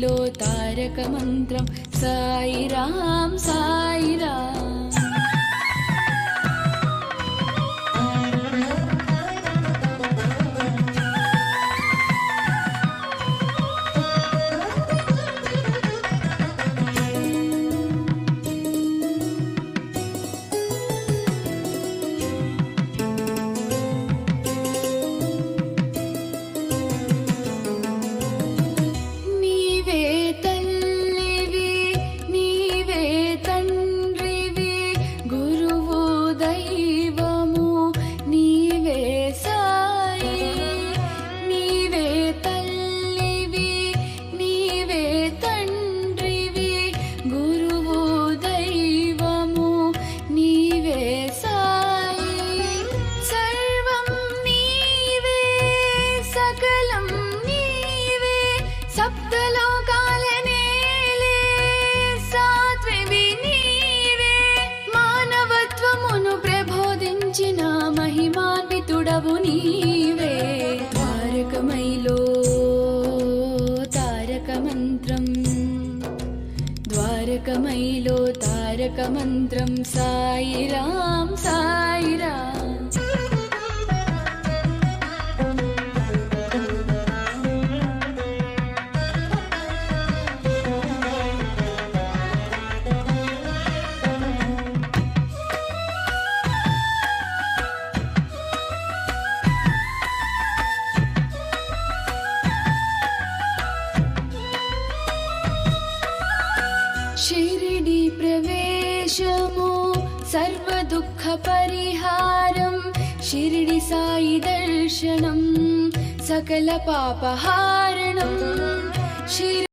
లో తారక మంత్రం సాయి రామ్ సాయి రామ్. మహిమాన్వితుడవు నీవే. ద్వారకమైలో తారక మంత్రం, ద్వారకమైలో తారక మంత్రం సాయి రామ్ సాయి రామ్. షిరిడి ప్రవేశము సర్వ దుఃఖ పరిహారం, షిరిడి సాయి దర్శనం సకల పాపహారణం.